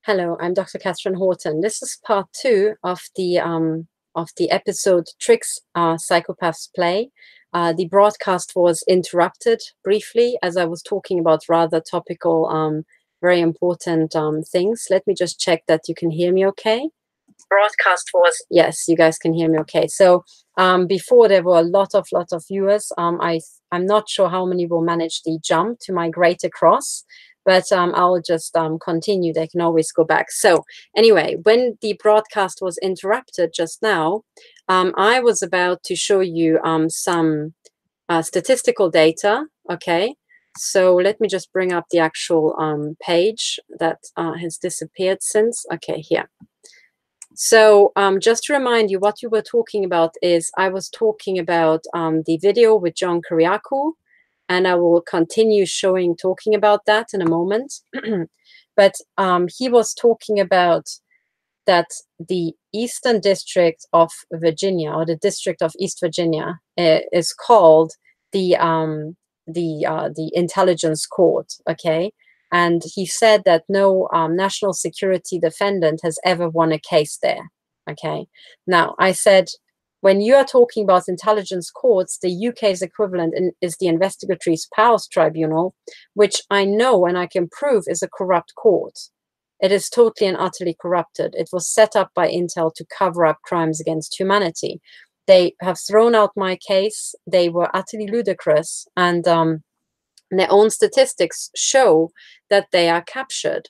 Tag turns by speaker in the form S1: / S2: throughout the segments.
S1: Hello, I'm Dr. Catherine Horton. This is part two of the episode Tricks Psychopaths Play. The broadcast was interrupted briefly as I was talking about rather topical, very important things. Let me just check that you can hear me okay. Broadcast was, yes, you guys can hear me okay. So before there were a lot of viewers. I'm not sure how many will manage the jump to migrate across, but I'll just continue. They can always go back. So anyway, when the broadcast was interrupted just now, I was about to show you some statistical data. Okay, so let me just bring up the actual page that has disappeared since. Okay, here. So just to remind you, what you were talking about is I was talking about the video with John Kiriakou, and I will continue talking about that in a moment. But he was talking about that the Eastern District of Virginia, or the District of East Virginia, is called the Intelligence Court. Okay. And he said that no national security defendant has ever won a case there. Okay. Now, I said, when you are talking about intelligence courts, the UK's equivalent is the Investigatory Powers Tribunal, which I know and I can prove is a corrupt court. It is totally and utterly corrupted. It was set up by Intel to cover up crimes against humanity. They have thrown out my case. They were utterly ludicrous, and their own statistics show that they are captured.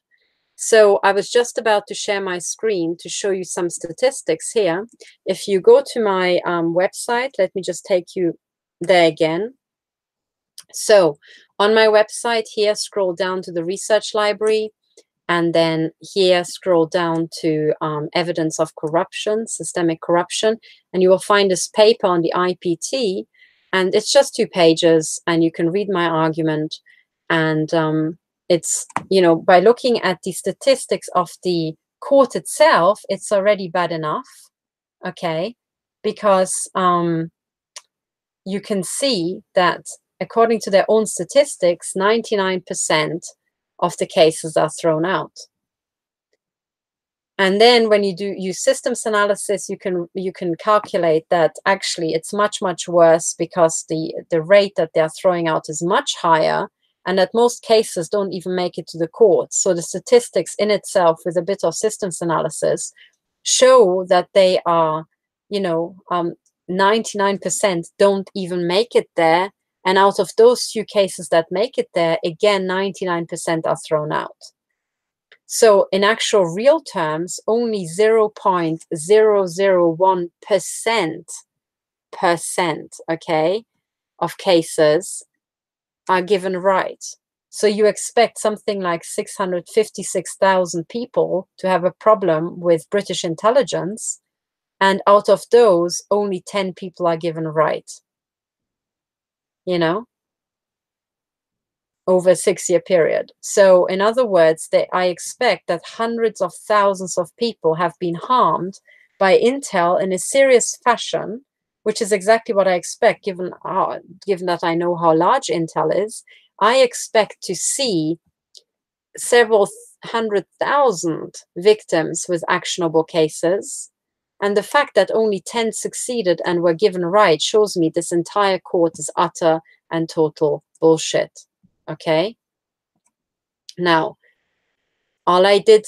S1: So I was just about to share my screen to show you some statistics here. If you go to my website, let me just take you there again. So on my website here, scroll down to the research library, and then here scroll down to evidence of corruption, systemic corruption, and you will find this paper on the IPT, and it's just 2 pages, and you can read my argument. And it's, by looking at the statistics of the court itself, it's already bad enough, okay? Because you can see that according to their own statistics, 99% of the cases are thrown out. And then when you use systems analysis, you can calculate that actually it's much worse, because the rate that they're throwing out is much higher, and that most cases don't even make it to the court. So the statistics in itself, with a bit of systems analysis, show that they are, 99% don't even make it there. And out of those few cases that make it there, again, 99% are thrown out. So in actual real terms, only 0.001%, okay, of cases are given right. So you expect something like 656,000 people to have a problem with British intelligence, and out of those, only 10 people are given right. Over a 6-year period. So in other words, I expect that hundreds of thousands of people have been harmed by Intel in a serious fashion, which is exactly what I expect, given that I know how large Intel is. I expect to see several 100,000 victims with actionable cases. And the fact that only 10 succeeded and were given right shows me this entire court is utter and total bullshit. Okay. Now, all I did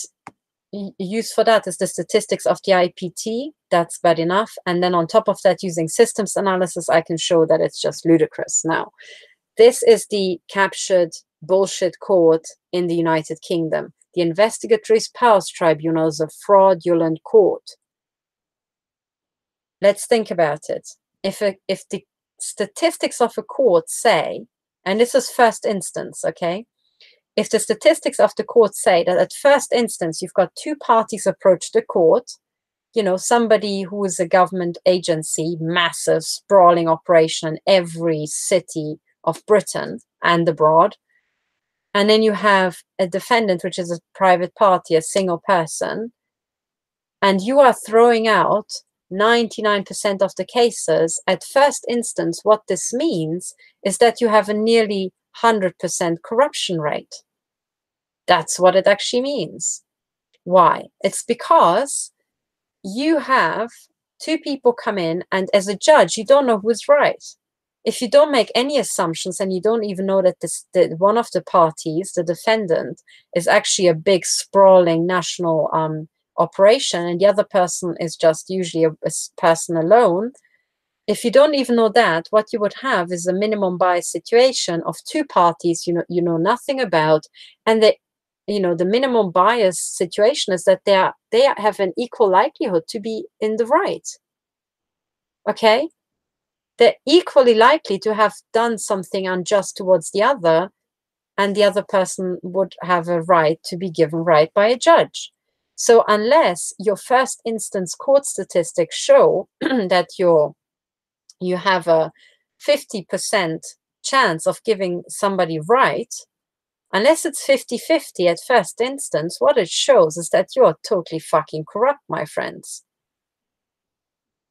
S1: use for that is the statistics of the IPT. That's bad enough. And then on top of that, using systems analysis, I can show that it's just ludicrous. Now, this is the captured bullshit court in the United Kingdom. The Investigatory Powers Tribunal is a fraudulent court. Let's think about it. If the statistics of a court say, and this is first instance, okay? If the statistics of the court say that at first instance, you've got 2 parties approach the court, somebody who is a government agency, massive sprawling operation in every city of Britain and abroad. And then you have a defendant, which is a private party, a single person, and you are throwing out 99% of the cases. At first instance, what this means is that you have a nearly 100% corruption rate. That's what it actually means. Why? It's because you have two people come in, and as a judge, you don't know who's right. If you don't make any assumptions and you don't even know that that one of the parties, the defendant, is actually a big sprawling national operation, and the other person is just usually a person alone. If you don't even know that, what you would have is a minimum bias situation of two parties you know nothing about, and the minimum bias situation is that they have an equal likelihood to be in the right. Okay, they're equally likely to have done something unjust towards the other, and the other person would have a right to be given right by a judge. So unless your first instance court statistics show that you have a 50% chance of giving somebody right, unless it's 50-50 at first instance, what it shows is that you're totally fucking corrupt, my friends.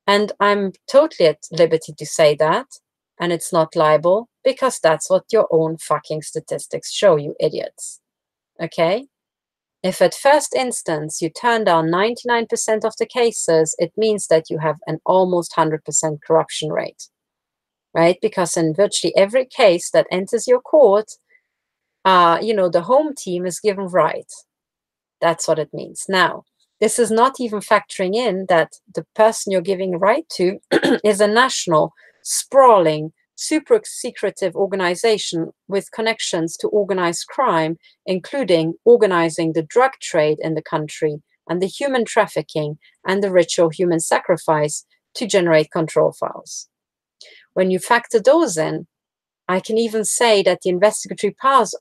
S1: And I'm totally at liberty to say that, and it's not libel, because that's what your own fucking statistics show, you idiots. Okay? If at first instance you turn down 99% of the cases, it means that you have an almost 100% corruption rate, right? Because in virtually every case that enters your court, the home team is given right. That's what it means. Now, this is not even factoring in that the person you're giving right to is a national, sprawling, super secretive organization with connections to organized crime, including organizing the drug trade in the country and the human trafficking and the ritual human sacrifice to generate control files. When you factor those in, I can even say that the Investigatory Powers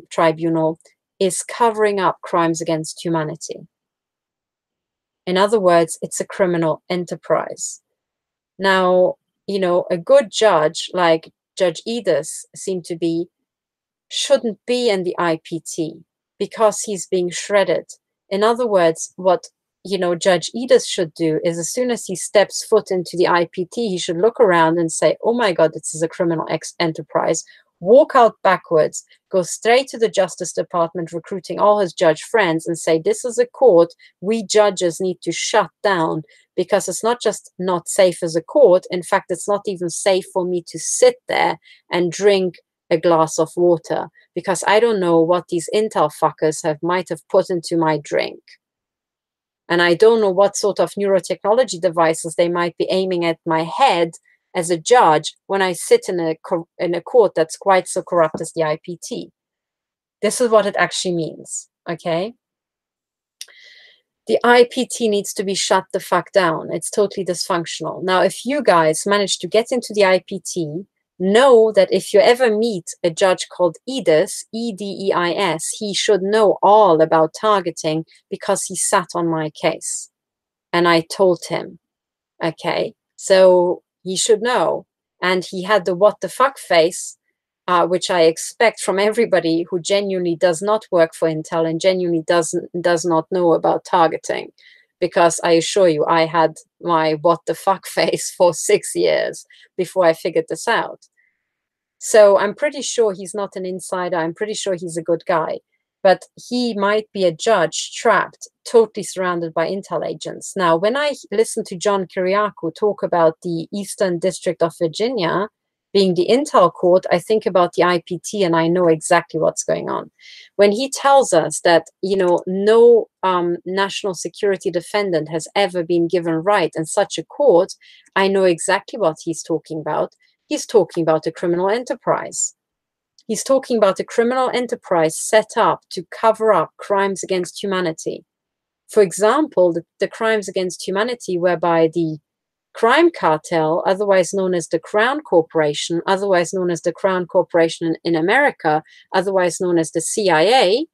S1: Tribunal is covering up crimes against humanity. In other words, it's a criminal enterprise. Now, a good judge like Judge Edis seemed to be, shouldn't be in the IPT because he's being shredded. In other words, what Judge Edis should do is, as soon as he steps foot into the IPT, he should look around and say, oh my God, this is a criminal enterprise, walk out backwards, go straight to the Justice Department, recruiting all his judge friends, and say, this is a court we judges need to shut down, because it's not just not safe as a court. In fact, it's not even safe for me to sit there and drink a glass of water, because I don't know what these Intel fuckers might have put into my drink. And I don't know what sort of neurotechnology devices they might be aiming at my head as a judge when I sit in a court that's quite so corrupt as the IPT. This is what it actually means, okay? The IPT needs to be shut the fuck down. It's totally dysfunctional. Now, if you guys manage to get into the IPT, know that if you ever meet a judge called Edis, E-D-E-I-S, he should know all about targeting because he sat on my case. And I told him, okay, so he should know. And he had the what the fuck face, which I expect from everybody who genuinely does not work for Intel and genuinely does not know about targeting. Because I assure you, I had my what the fuck face for 6 years before I figured this out. So I'm pretty sure he's not an insider. I'm pretty sure he's a good guy. But he might be a judge trapped, totally surrounded by Intel agents. Now, when I listen to John Kiriakou talk about the Eastern District of Virginia being the Intel court, I think about the IPT and I know exactly what's going on. When he tells us that, no national security defendant has ever been given right in such a court, I know exactly what he's talking about. He's talking about a criminal enterprise. He's talking about a criminal enterprise set up to cover up crimes against humanity. For example, the crimes against humanity whereby the crime cartel, otherwise known as the Crown Corporation, otherwise known as the Crown Corporation in America, otherwise known as the CIA,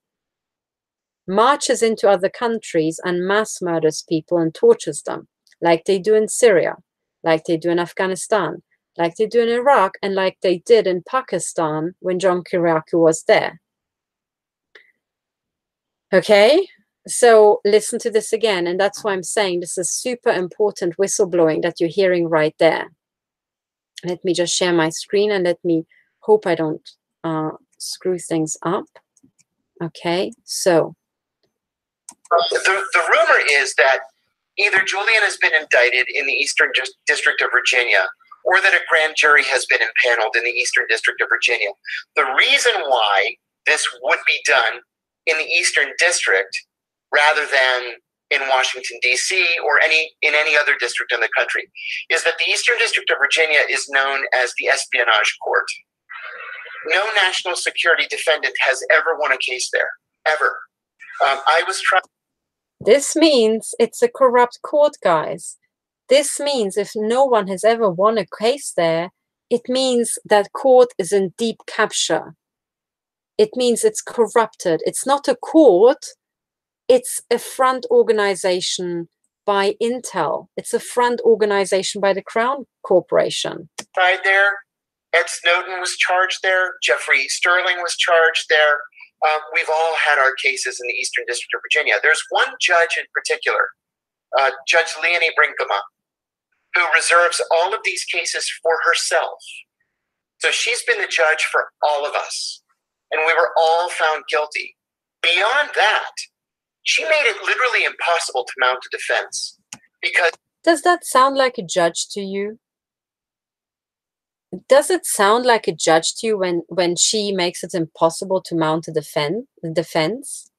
S1: marches into other countries and mass murders people and tortures them, like they do in Syria, like they do in Afghanistan, like they do in Iraq, and like they did in Pakistan when John Kiriakou was there. Okay, so listen to this again, and that's why I'm saying this is super important whistleblowing that you're hearing right there. Let me just share my screen and let me hope I don't screw things up. Okay, so
S2: The rumor is that either Julian has been indicted in the Eastern District of Virginia, or that a grand jury has been impaneled in the Eastern District of Virginia. The reason why this would be done in the Eastern District rather than in Washington, D.C., or in any other district in the country is that the Eastern District of Virginia is known as the espionage court. No national security defendant has ever won a case there, ever. I was trying.
S1: This means it's a corrupt court, guys. This means if no one has ever won a case there, it means that court is in deep capture. It means it's corrupted. It's not a court. It's a front organization by Intel. It's a front organization by the Crown Corporation.
S2: Right there. Ed Snowden was charged there. Jeffrey Sterling was charged there. We've all had our cases in the Eastern District of Virginia. There's one judge in particular, Judge Leonie Brinkema, who reserves all of these cases for herself. So she's been the judge for all of us, and we were all found guilty. Beyond that, she made it literally impossible to mount a defense because...
S1: Does that sound like a judge to you? Does it sound like a judge to you when she makes it impossible to mount a defense?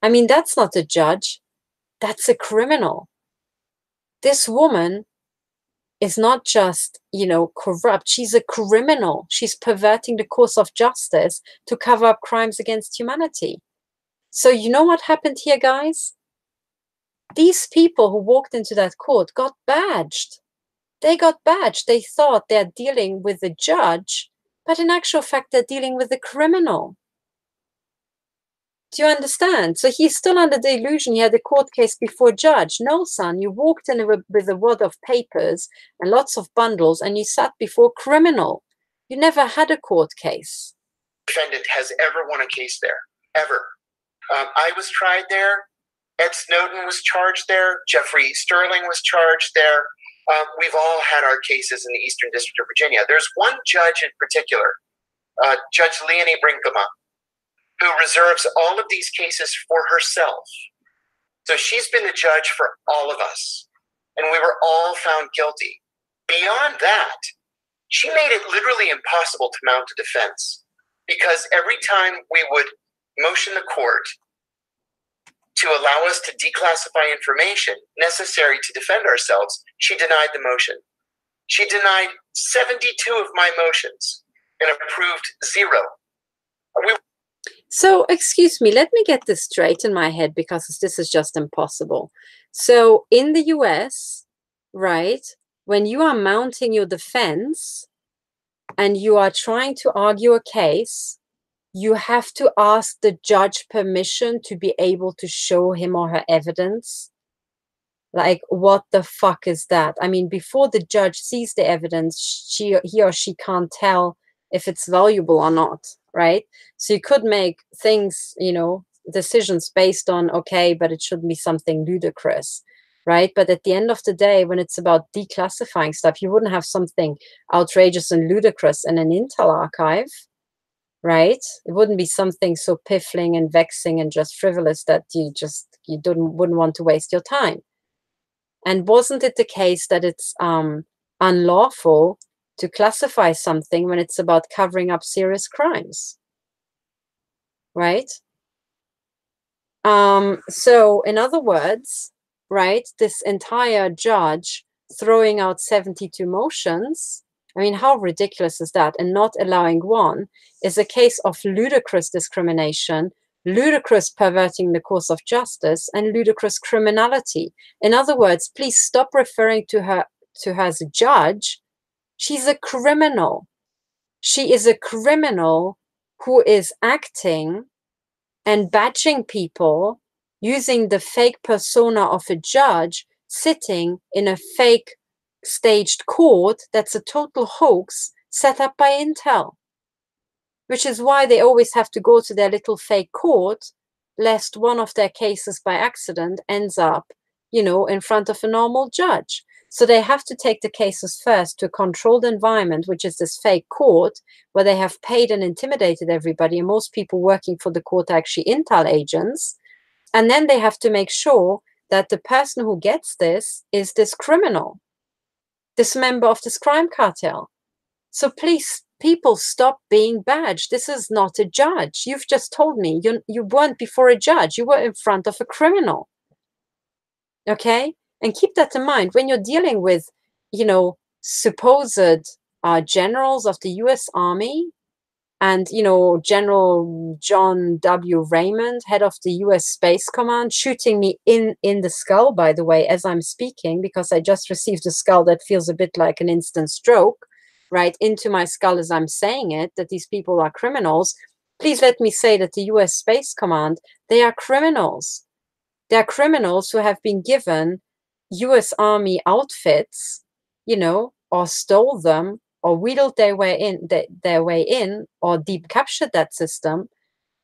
S1: I mean, that's not a judge. That's a criminal. This woman is not just, corrupt. She's a criminal. She's perverting the course of justice to cover up crimes against humanity. So you know what happened here, guys? These people who walked into that court got badged. They got badged. They thought they're dealing with a judge, but in actual fact, they're dealing with a criminal. Do you understand? So he's still under the illusion he had a court case before a judge. No, son, you walked in with a wad of papers and lots of bundles, and you sat before a criminal. You never had a court case.
S2: Defendant has ever won a case there, ever. I was tried there. Ed Snowden was charged there. Jeffrey Sterling was charged there. We've all had our cases in the Eastern District of Virginia. There's one judge in particular, Judge Leonie Brinkema, who reserves all of these cases for herself. So she's been the judge for all of us, and we were all found guilty. Beyond that, she made it literally impossible to mount a defense because every time we would motion the court to allow us to declassify information necessary to defend ourselves, she denied the motion. She denied 72 of my motions and approved 0.
S1: So, excuse me, let me get this straight in my head because this is just impossible. So, in the US, right, when you are mounting your defense and you are trying to argue a case, you have to ask the judge permission to be able to show him or her evidence. Like, what the fuck is that? I mean, before the judge sees the evidence, he or she can't tell if it's valuable or not, right? So you could make things, decisions based on, okay, but it shouldn't be something ludicrous, right? But at the end of the day, when it's about declassifying stuff, you wouldn't have something outrageous and ludicrous in an Intel archive, right? It wouldn't be something so piffling and vexing and just frivolous that you wouldn't want to waste your time. And wasn't it the case that it's unlawful to classify something when it's about covering up serious crimes, right? So in other words, right, this entire judge throwing out 72 motions, I mean, how ridiculous is that? And not allowing one is a case of ludicrous discrimination, ludicrous perverting the course of justice, and ludicrous criminality. In other words, please stop referring to her as a judge. She's a criminal. She is a criminal who is acting and badging people using the fake persona of a judge sitting in a fake staged court that's a total hoax set up by Intel, which is why they always have to go to their little fake court, lest one of their cases by accident ends up, in front of a normal judge. So they have to take the cases first to a controlled environment, which is this fake court, where they have paid and intimidated everybody. And most people working for the court are actually Intel agents. And then they have to make sure that the person who gets this is this criminal, this member of this crime cartel. So please, people, stop being badged. This is not a judge. You've just told me you weren't before a judge. You were in front of a criminal. Okay? And keep that in mind when you're dealing with, supposed generals of the US Army and, General John W. Raymond, head of the US Space Command, shooting me in the skull, by the way, as I'm speaking, because I just received a skull that feels a bit like an instant stroke, right into my skull as I'm saying it, that these people are criminals. Please let me say that the US Space Command, they are criminals. They are criminals who have been given US Army outfits, or stole them, or wheedled their way in, or deep captured that system.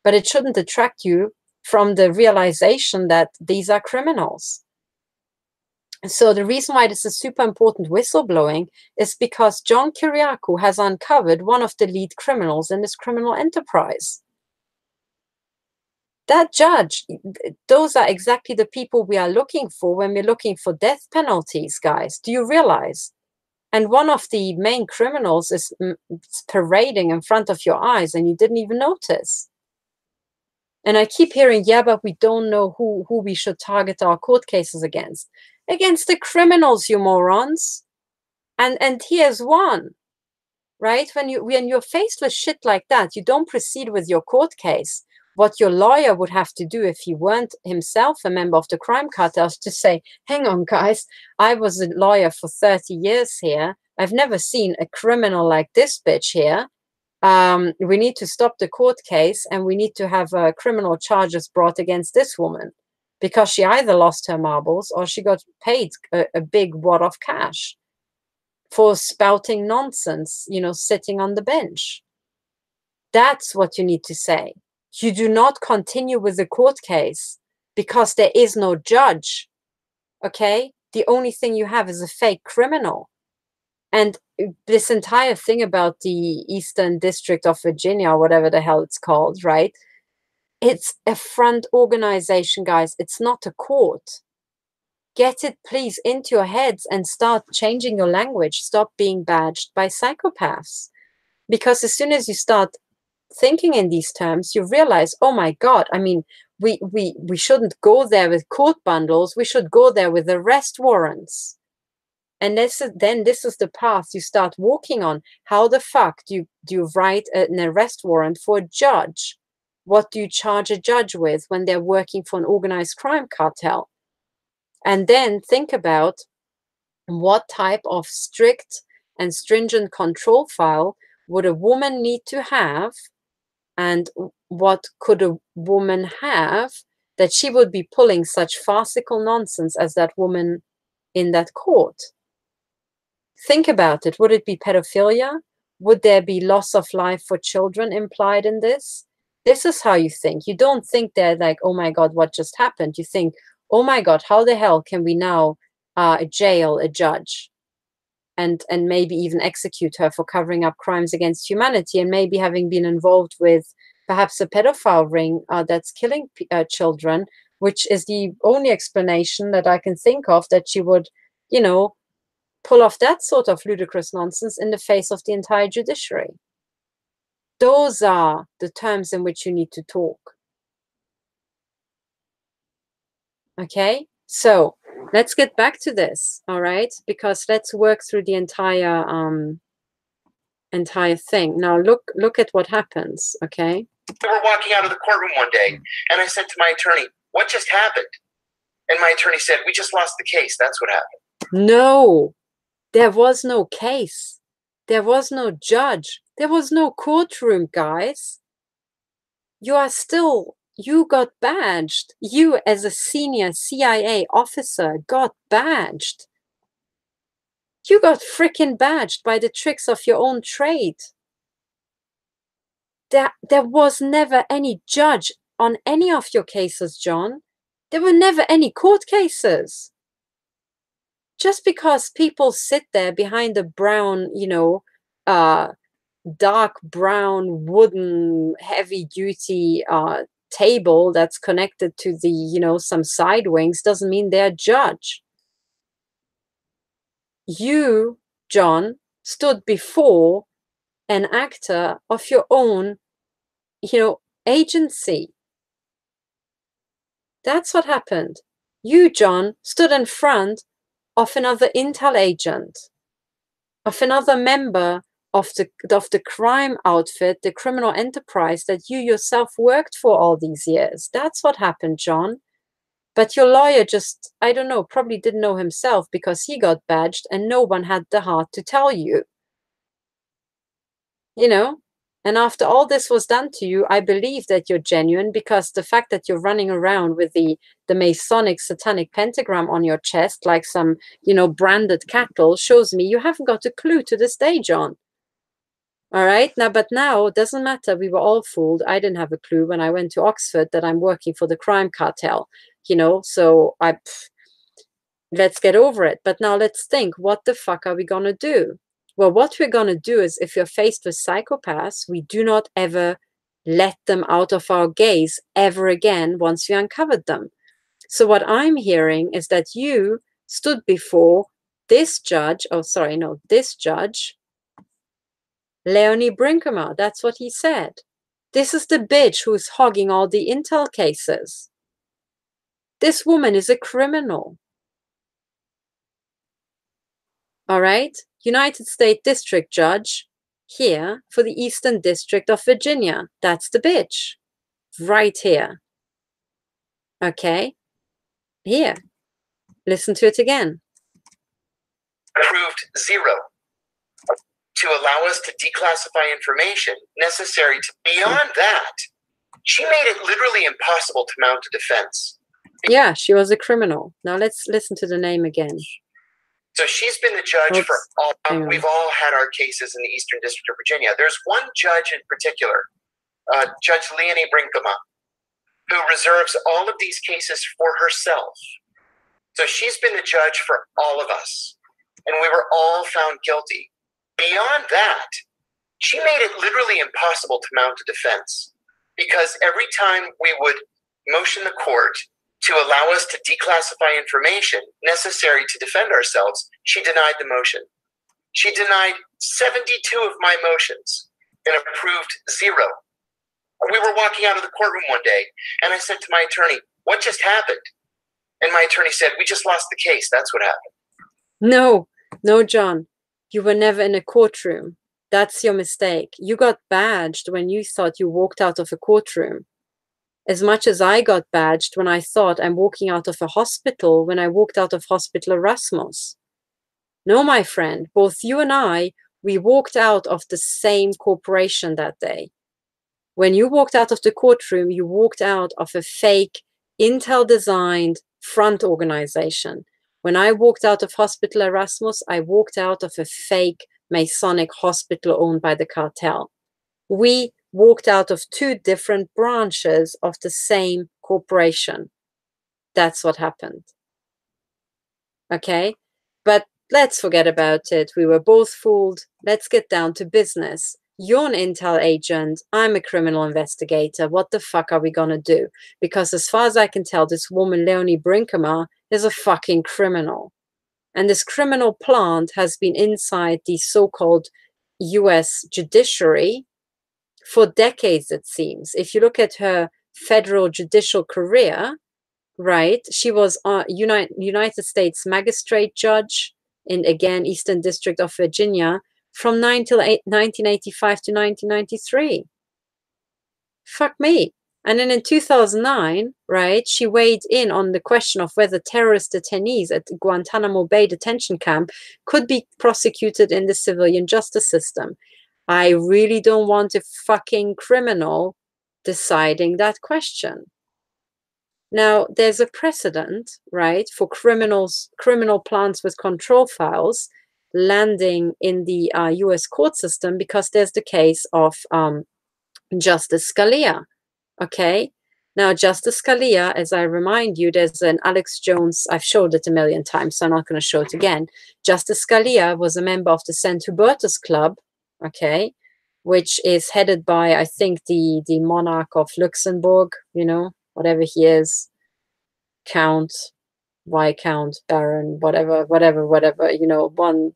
S1: But it shouldn't detract you from the realization that these are criminals. So the reason why this is super important whistleblowing is because John Kiriakou has uncovered one of the lead criminals in this criminal enterprise. That judge, those are exactly the people we are looking for when we're looking for death penalties, guys. Do you realize? And one of the main criminals is parading in front of your eyes and you didn't even notice. And I keep hearing, yeah, but we don't know who we should target our court cases against. Against the criminals, you morons. And here's one, right? When you're faced with shit like that, you don't proceed with your court case. What your lawyer would have to do if he weren't himself a member of the crime cartel is to say, hang on, guys, I was a lawyer for 30 years here. I've never seen a criminal like this bitch here. We need to stop the court case and we need to have criminal charges brought against this woman because she either lost her marbles or she got paid a big wad of cash for spouting nonsense, sitting on the bench. That's what you need to say. You do not continue with the court case because there is no judge, okay? The only thing you have is a fake criminal. And this entire thing about the Eastern District of Virginia, or whatever the hell it's called, right? It's a front organization, guys. It's not a court. Get it, please, into your heads and start changing your language. Stop being badged by psychopaths. Because as soon as you start thinking in these terms, you realize, oh my God, I mean, we shouldn't go there with court bundles. We should go there with arrest warrants. And this is the path you start walking on. How the fuck do you write an arrest warrant for a judge? What do you charge a judge with when they're working for an organized crime cartel? And then think about what type of strict and stringent control file would a woman need to have, and what could a woman have that she would be pulling such farcical nonsense as that woman in that court? Think about it. Would it be pedophilia? Would there be loss of life for children implied in this? This is how you think. You don't think they're like, oh my God, what just happened? You think, oh my God, how the hell can we now jail a judge and maybe even execute her for covering up crimes against humanity and maybe having been involved with perhaps a pedophile ring that's killing children, which is the only explanation that I can think of that she would, pull off that sort of ludicrous nonsense in the face of the entire judiciary. Those are the terms in which you need to talk. Okay, so let's get back to this, all right? Because let's work through the entire thing. Now look at what happens, okay?
S2: We were walking out of the courtroom one day, and I said to my attorney, "What just happened?" And my attorney said, "We just lost the case. That's what happened."
S1: No, there was no case. There was no judge. There was no courtroom, guys. You got badged. You, as a senior CIA officer, got badged. You got freaking badged by the tricks of your own trade. There was never any judge on any of your cases, John. There were never any court cases. Just because people sit there behind a brown, dark brown, wooden, heavy-duty table that's connected to the, you know, some side wings doesn't mean they're a judge. You, John, stood before an actor of your own, you know, agency. That's what happened. You, John, stood in front of another intel agent, of another member of the crime outfit, the criminal enterprise that you yourself worked for all these years. That's what happened, John. But your lawyer just, I don't know, probably didn't know himself because he got badged and no one had the heart to tell you. You know? And after all this was done to you, I believe that you're genuine, because the fact that you're running around with the Masonic satanic pentagram on your chest like some, you know, branded cattle shows me you haven't got a clue to this day, John. All right. Now, but now it doesn't matter. We were all fooled. I didn't have a clue when I went to Oxford that I'm working for the crime cartel, you know, so let's get over it. But now let's think, what the fuck are we going to do? Well, what we're going to do is, if you're faced with psychopaths, we do not ever let them out of our gaze ever again once we uncovered them. So what I'm hearing is that you stood before this judge, this judge, Leonie Brinkema. That's what he said. This is the bitch who's hogging all the intel cases. This woman is a criminal. All right? United States District Judge here for the Eastern District of Virginia. That's the bitch. Right here. Okay? Here. Listen to it again.
S2: Proved 0 to allow us to declassify information necessary to. Beyond that, she made it literally impossible to mount a defense.
S1: Yeah, she was a criminal. Now let's listen to the name again.
S2: So she's been the judge for all. We've all had our cases in the Eastern District of Virginia. There's one judge in particular, Judge Leonie Brinkema, who reserves all of these cases for herself. So she's been the judge for all of us, and we were all found guilty. Beyond that, she made it literally impossible to mount a defense, because every time we would motion the court to allow us to declassify information necessary to defend ourselves, she denied the motion. She denied 72 of my motions and approved 0. We were walking out of the courtroom one day, and I said to my attorney, "What just happened?" And my attorney said, "We just lost the case. That's what happened."
S1: No, John. You were never in a courtroom. That's your mistake. You got badged when you thought you walked out of a courtroom. As much as I got badged when I thought I'm walking out of a hospital when I walked out of Hospital Erasmus. No, my friend, both you and I, we walked out of the same corporation that day. When you walked out of the courtroom, you walked out of a fake Intel-designed front organization. When I walked out of Hospital Erasmus, I walked out of a fake Masonic hospital owned by the cartel. We walked out of 2 different branches of the same corporation. That's what happened. Okay? But let's forget about it. We were both fooled. Let's get down to business. You're an intel agent. I'm a criminal investigator. What the fuck are we gonna do? Because as far as I can tell, this woman, Leonie Brinkema, is a fucking criminal. And this criminal plant has been inside the so-called US judiciary for decades, it seems. If you look at her federal judicial career, right, she was a United States magistrate judge in, again, Eastern District of Virginia from 1985 to 1993. Fuck me. And then in 2009, right, she weighed in on the question of whether terrorist detainees at the Guantanamo Bay detention camp could be prosecuted in the civilian justice system. I really don't want a fucking criminal deciding that question. Now, there's a precedent, right, for criminal plants with control files landing in the US court system, because there's the case of Justice Scalia. Okay, now Justice Scalia, as I remind you, there's an Alex Jones, I've showed it a million times, so I'm not going to show it again. Justice Scalia was a member of the St. Hubertus Club, okay, which is headed by, I think, the monarch of Luxembourg, you know, whatever he is, Count, Viscount, Baron, whatever, you know, one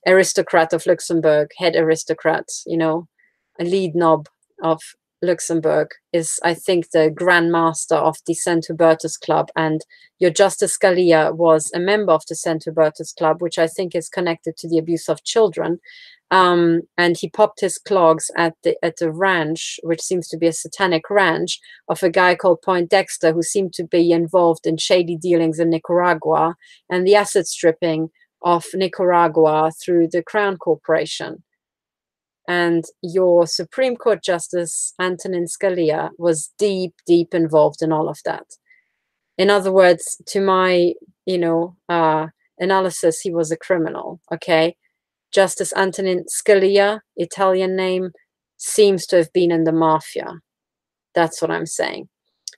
S1: aristocrat of Luxembourg, head aristocrat, you know, a lead knob of Luxembourg is, I think, the Grand Master of the St. Hubertus Club, and your Justice Scalia was a member of the St. Hubertus Club, which I think is connected to the abuse of children. And he popped his clogs at the ranch, which seems to be a satanic ranch, of a guy called Poindexter, who seemed to be involved in shady dealings in Nicaragua and the asset stripping of Nicaragua through the Crown Corporation. And your Supreme Court Justice, Antonin Scalia, was deep involved in all of that. In other words, to my, you know, analysis, he was a criminal, okay? Justice Antonin Scalia, Italian name, seems to have been in the mafia. That's what I'm saying.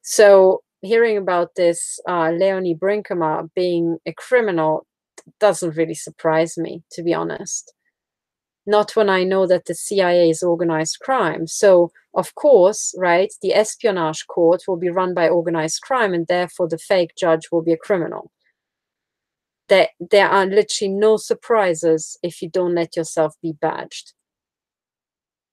S1: So hearing about this Leonie Brinkema being a criminal doesn't really surprise me, to be honest. Not when I know that the CIA is organized crime. So, of course, right, the espionage court will be run by organized crime, and therefore the fake judge will be a criminal. There are literally no surprises if you don't let yourself be badged.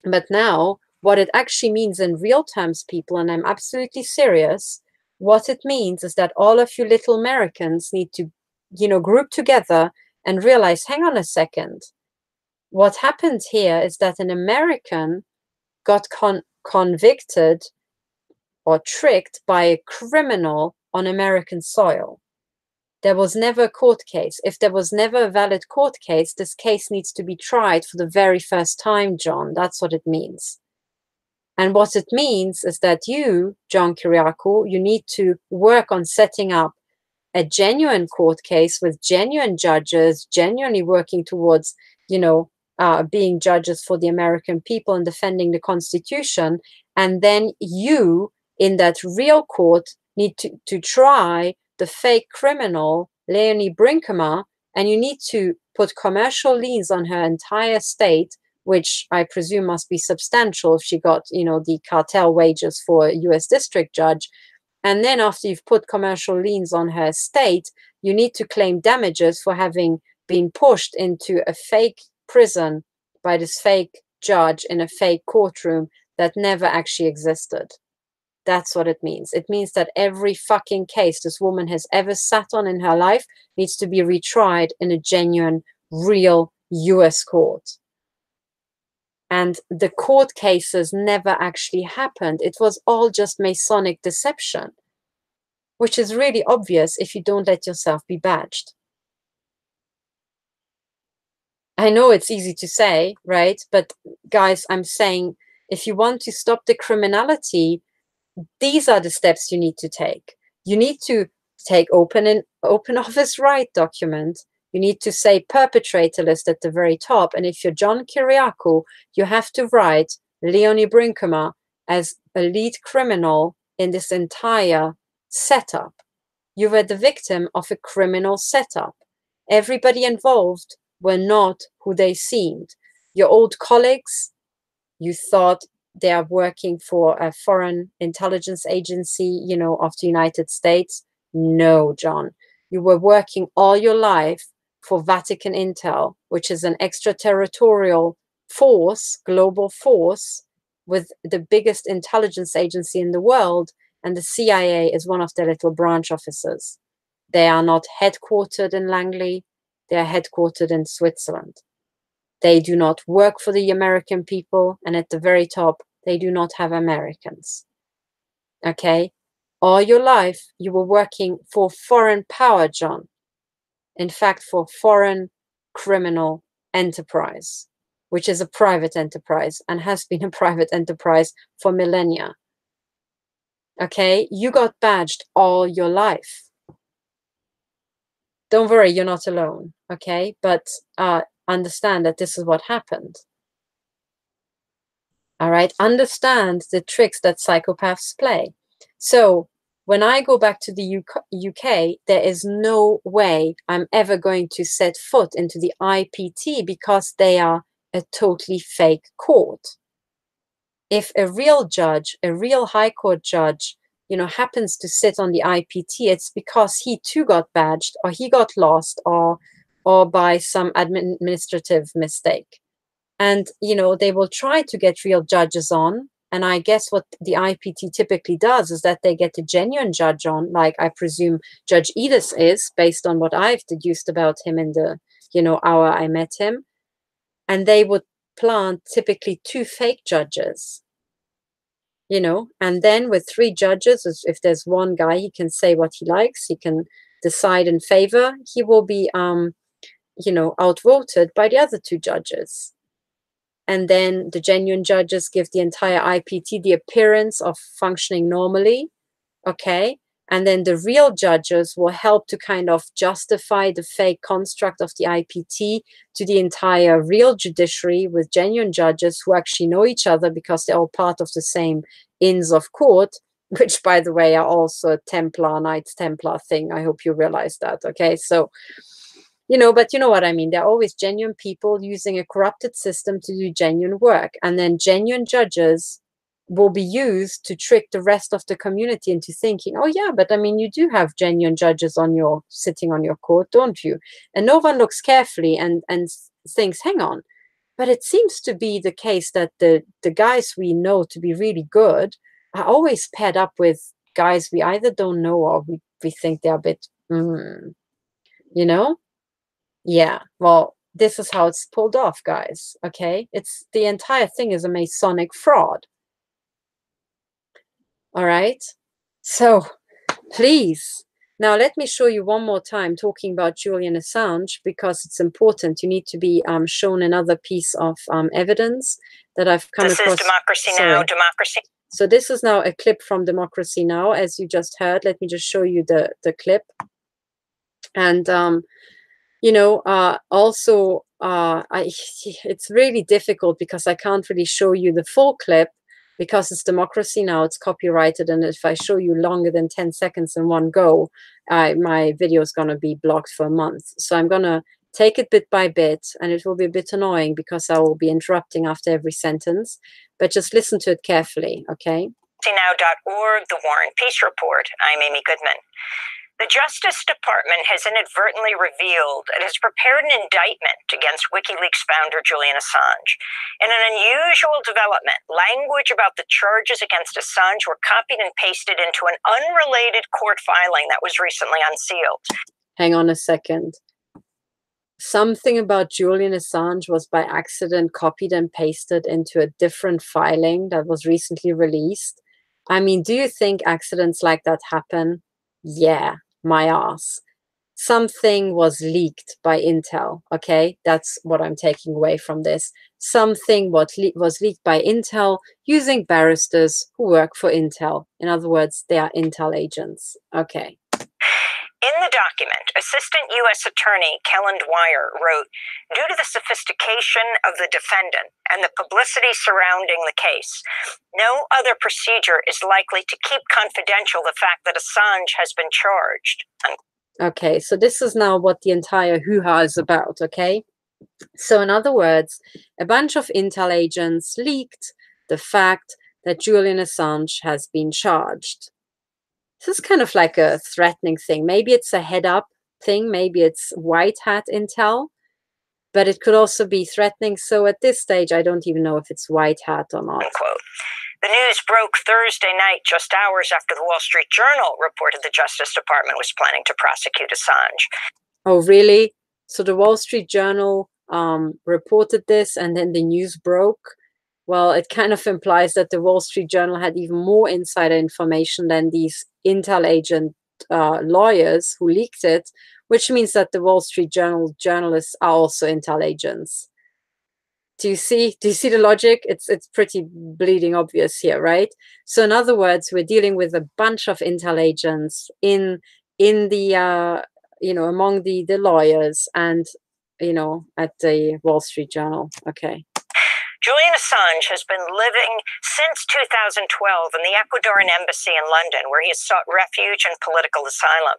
S1: But now, what it actually means in real terms, people, and I'm absolutely serious, what it means is that all of you little Americans need to, you know, group together and realize, hang on a second. What happened here is that an American got convicted or tricked by a criminal on American soil. There was never a court case. If there was never a valid court case, this case needs to be tried for the very first time, John. That's what it means. And what it means is that you, John Kiriakou, you need to work on setting up a genuine court case with genuine judges, genuinely working towards, you know, being judges for the American people and defending the Constitution. And then you, in that real court, need to try the fake criminal, Leonie Brinkema, and you need to put commercial liens on her entire estate, which I presume must be substantial if she got, you know, the cartel wages for a US district judge. And then after you've put commercial liens on her estate, you need to claim damages for having been pushed into a fake prison by this fake judge in a fake courtroom that never actually existed. That's what it means. It means that every fucking case this woman has ever sat on in her life needs to be retried in a genuine, real US court. And the court cases never actually happened. It was all just Masonic deception, which is really obvious if you don't let yourself be badged. I know it's easy to say, right? But guys, I'm saying if you want to stop the criminality, these are the steps you need to take. You need to take open office right document. You need to say perpetrator list at the very top. And if you're John Kiriakou, you have to write Leonie Brinkema as a lead criminal in this entire setup. You were the victim of a criminal setup. Everybody involved were not who they seemed. Your old colleagues, you thought they are working for a foreign intelligence agency, you know, of the United States. No, John. You were working all your life for Vatican Intel, which is an extraterritorial force, global force, with the biggest intelligence agency in the world, and the CIA is one of their little branch offices. They are not headquartered in Langley. They are headquartered in Switzerland. They do not work for the American people, and at the very top, they do not have Americans. Okay? All your life, you were working for foreign power, John. In fact, for foreign criminal enterprise, which is a private enterprise and has been a private enterprise for millennia. Okay? You got badged all your life. Don't worry, you're not alone. Okay? But understand that this is what happened. All right, understand the tricks that psychopaths play. So when I go back to the UK, there is no way I'm ever going to set foot into the IPT because they are a totally fake court. If a real judge, a real high court judge, happens to sit on the IPT, it's because he too got badged, or he got lost, or by some administrative mistake. And, they will try to get real judges on. And I guess what the IPT typically does is that they get a genuine judge on, like I presume Judge Edis is, based on what I've deduced about him in the, hour I met him. And they would plant typically 2 fake judges, and then with 3 judges, if there's one guy, he can say what he likes, he can decide in favor, he will be, outvoted by the other 2 judges. And then the genuine judges give the entire IPT the appearance of functioning normally, okay? And then the real judges will help to kind of justify the fake construct of the IPT to the entire real judiciary, with genuine judges who actually know each other because they're all part of the same Inns of Court, which, by the way, are also a Templar, Knights Templar thing. I hope you realize that, okay? So, but you know what I mean. They're always genuine people using a corrupted system to do genuine work. And then genuine judges will be used to trick the rest of the community into thinking, oh yeah, but I mean, you do have genuine judges sitting on your court, don't you? And no one looks carefully and thinks, hang on, but it seems to be the case that the guys we know to be really good are always paired up with guys we either don't know or we think they're a bit, Yeah, well, this is how it's pulled off, guys, okay? The entire thing is a Masonic fraud. All right, so please, now let me show you one more time talking about Julian Assange, because it's important. You need to be shown another piece of evidence that I've come across.
S3: This is Democracy Now! Democracy.
S1: So this is now a clip from Democracy Now!, as you just heard. Let me just show you the clip. And, also, it's really difficult because I can't really show you the full clip, because it's Democracy Now!, it's copyrighted, and if I show you longer than 10 seconds in one go, my video is going to be blocked for a month. So I'm going to take it bit by bit, and it will be a bit annoying because I will be interrupting after every sentence, but just listen to it carefully, okay?
S3: Now.org, The War and Peace Report. I'm Amy Goodman. The Justice Department has inadvertently revealed it has prepared an indictment against WikiLeaks founder Julian Assange. In an unusual development, language about the charges against Assange were copied and pasted into an unrelated court filing that was recently unsealed.
S1: Hang on a second. Something about Julian Assange was by accident copied and pasted into a different filing that was recently released. I mean, do you think accidents like that happen? Yeah, my ass. Something was leaked by Intel, okay? That's what I'm taking away from this. Something was leaked by Intel using barristers who work for Intel. In other words, they are Intel agents, okay.
S3: In the document, Assistant U.S. Attorney Kellen Dwyer wrote, due to the sophistication of the defendant and the publicity surrounding the case, no other procedure is likely to keep confidential the fact that Assange has been charged.
S1: Okay, so this is now what the entire hoo-ha is about, okay? So in other words, a bunch of Intel agents leaked the fact that Julian Assange has been charged. This is kind of like a threatening thing. Maybe it's a head-up thing. Maybe it's white hat Intel, but it could also be threatening. So at this stage, I don't even know if it's white hat or not.
S3: Unquote. The news broke Thursday night, just hours after the Wall Street Journal reported the Justice Department was planning to prosecute Assange.
S1: Oh, really? So the Wall Street Journal reported this, and then the news broke? Well, it kind of implies that the Wall Street Journal had even more insider information than these Intel agent lawyers who leaked it, which means that the Wall Street Journal journalists are also Intel agents. Do you see the logic? It's pretty bleeding obvious here, right? So in other words, we're dealing with a bunch of Intel agents in the among the lawyers and at the Wall Street Journal. Okay.
S3: Julian Assange has been living since 2012 in the Ecuadorian embassy in London, where he has sought refuge and political asylum.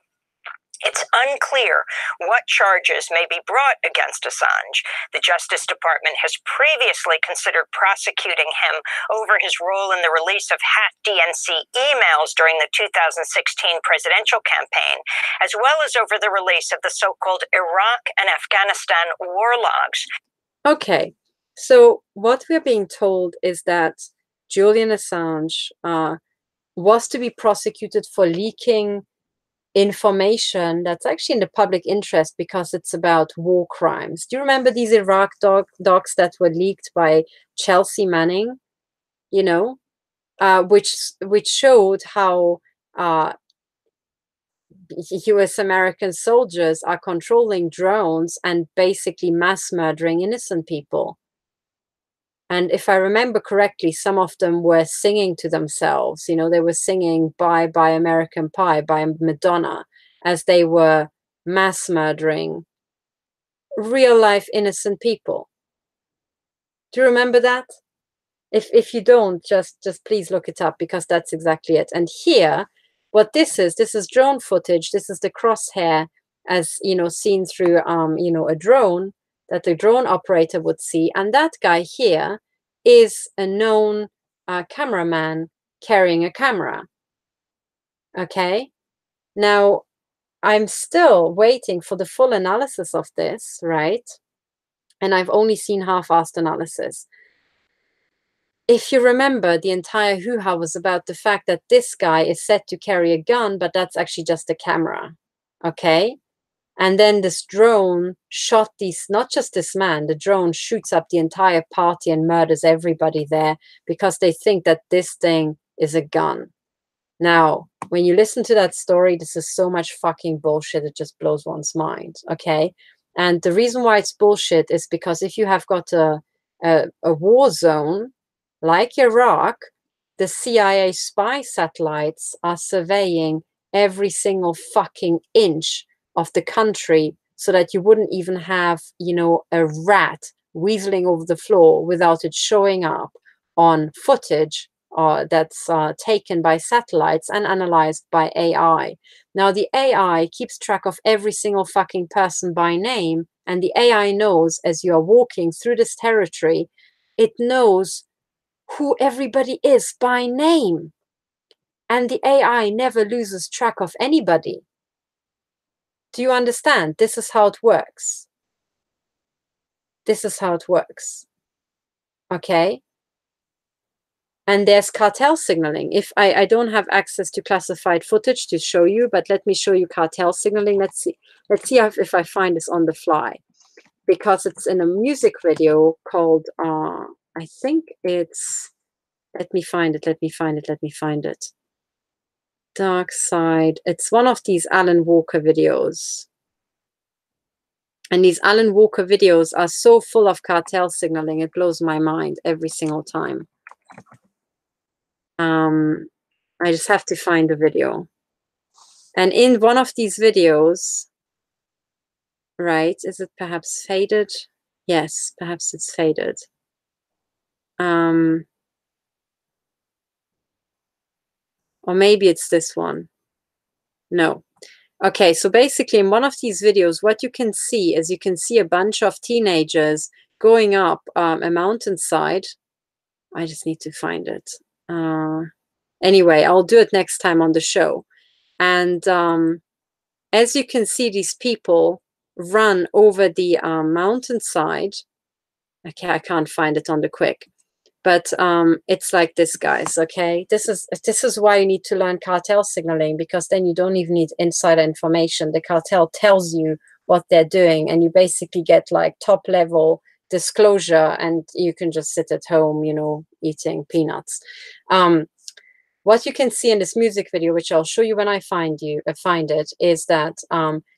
S3: It's unclear what charges may be brought against Assange. The Justice Department has previously considered prosecuting him over his role in the release of hacked DNC emails during the 2016 presidential campaign, as well as over the release of the so-called Iraq and Afghanistan war logs.
S1: Okay, so what we're being told is that Julian Assange was to be prosecuted for leaking information that's actually in the public interest because it's about war crimes. Do you remember these Iraq docs that were leaked by Chelsea Manning? You know, which showed how US American soldiers are controlling drones and basically mass murdering innocent people. And if I remember correctly, some of them were singing to themselves. You know, they were singing Bye Bye American Pie by Madonna as they were mass murdering real life innocent people. Do you remember that? If you don't, just please look it up, because that's exactly it. And here, what this is drone footage. This is the crosshair, as you know, seen through you know, a drone that the drone operator would see. And that guy here is a known cameraman carrying a camera. Okay, now I'm still waiting for the full analysis of this, right? And I've only seen half-assed analysis. If you remember, the entire hoo-ha was about the fact that this guy is said to carry a gun, but that's actually just a camera. Okay, and then this drone shot these, not just this man, the drone shoots up the entire party and murders everybody there because they think that this thing is a gun. Now, when you listen to that story, this is so much fucking bullshit, it just blows one's mind, okay? And the reason why it's bullshit is because if you have got a war zone like Iraq, the CIA spy satellites are surveying every single fucking inch of the country so that you wouldn't even have, you know, a rat weaseling over the floor without it showing up on footage that's taken by satellites and analyzed by AI. Now, the AI keeps track of every single fucking person by name, and the AI knows as you are walking through this territory, it knows who everybody is by name. And the AI never loses track of anybody. Do you understand? This is how it works. This is how it works. Okay? And there's cartel signaling. If I don't have access to classified footage to show you, but let me show you cartel signaling. Let's see if I find this on the fly, because it's in a music video called I think it's, let me find it. Dark Side. It's one of these Alan Walker videos. And these Alan Walker videos are so full of cartel signaling, it blows my mind every single time. I just have to find the video. And in one of these videos, right, is it perhaps faded? Yes, perhaps it's faded. Or maybe it's this one. No. Okay, so basically in one of these videos, what you can see is you can see a bunch of teenagers going up a mountainside. I just need to find it. Anyway, I'll do it next time on the show. And as you can see, these people run over the mountainside. Okay, I can't find it on the quick. But it's like this, guys, okay? This is why you need to learn cartel signaling, because then you don't even need insider information. The cartel tells you what they're doing, and you basically get like top-level disclosure, and you can just sit at home, you know, eating peanuts. What you can see in this music video, which I'll show you when I find it, is that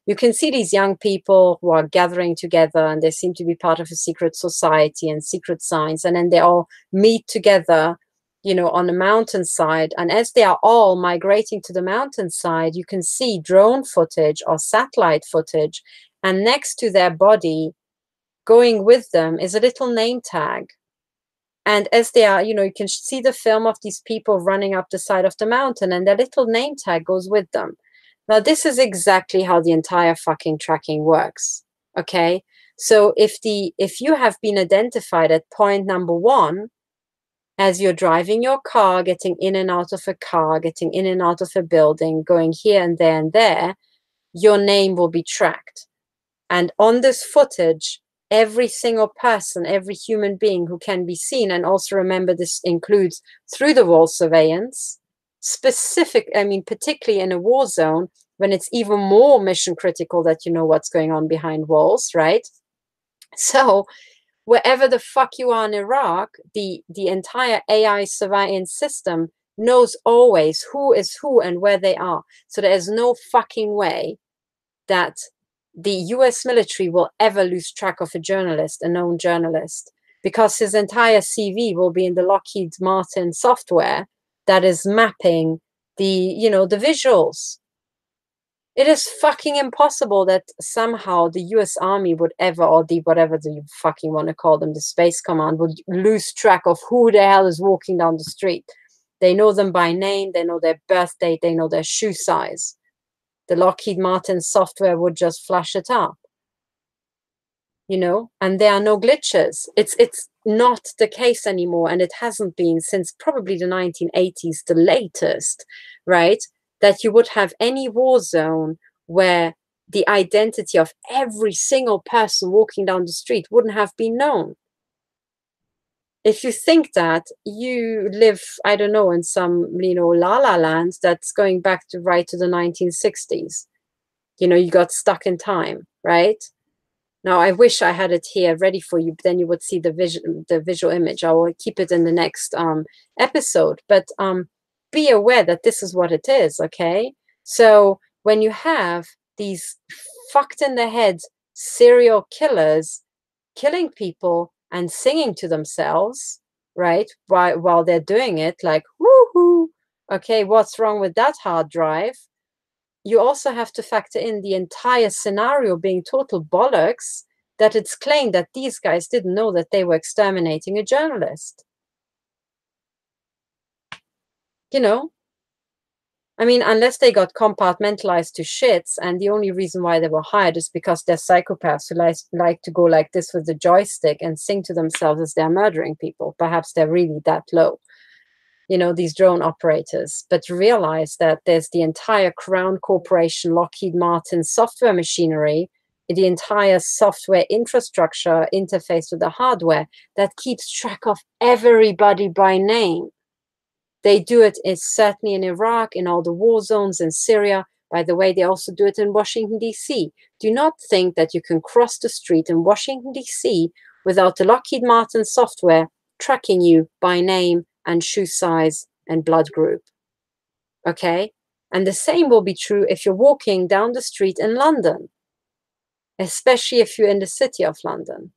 S1: you can see these young people who are gathering together, and they seem to be part of a secret society and secret signs, and then they all meet together, you know, on the mountainside. And as they are all migrating to the mountainside, you can see drone footage or satellite footage, and next to their body, going with them, is a little name tag. And as they are, you know, you can see the film of these people running up the side of the mountain, and their little name tag goes with them. Now, this is exactly how the entire fucking tracking works. Okay. So if you have been identified at point number 1, as you're driving your car, getting in and out of a car, getting in and out of a building, going here and there, your name will be tracked. And on this footage, every single person, every human being who can be seen, and also remember this includes through the wall surveillance, particularly in a war zone, when it's even more mission critical that you know what's going on behind walls, right? So wherever the fuck you are in Iraq, the entire AI surveillance system knows always who is who and where they are. So there's no fucking way that the US military will ever lose track of a journalist, a known journalist, because his entire CV will be in the Lockheed Martin software that is mapping the visuals. It is fucking impossible that somehow the US Army would ever, or the whatever you fucking want to call them, the Space Command, would lose track of who the hell is walking down the street. They know them by name, they know their birth date, they know their shoe size. The Lockheed Martin software would just flash it up. And there are no glitches. It's not the case anymore, and it hasn't been since probably the 1980s, the latest, right? That you would have any war zone where the identity of every single person walking down the street wouldn't have been known. If you think that, you live, I don't know, in some, la la land that's going back to the 1960s. You got stuck in time, right? Now, I wish I had it here ready for you, but then you would see the visual image. I will keep it in the next episode. But be aware that this is what it is, okay? So when you have these fucked in the head serial killers killing people and singing to themselves, right, while they're doing it, like, woohoo, okay, what's wrong with that hard drive? You also have to factor in the entire scenario being total bollocks, that it's claimed that these guys didn't know that they were exterminating a journalist. Unless they got compartmentalized to shits, and the only reason why they were hired is because they're psychopaths who like to go like this with the joystick and sing to themselves as they're murdering people. Perhaps they're really that low. These drone operators, but realize that there's the entire Crown Corporation, Lockheed Martin software machinery, the entire software infrastructure interface with the hardware that keeps track of everybody by name. They do it certainly in Iraq, in all the war zones, in Syria. By the way, they also do it in Washington, D.C. Do not think that you can cross the street in Washington, D.C. without the Lockheed Martin software tracking you by name and shoe size and blood group. Okay? And the same will be true if you're walking down the street in London, especially if you're in the city of London.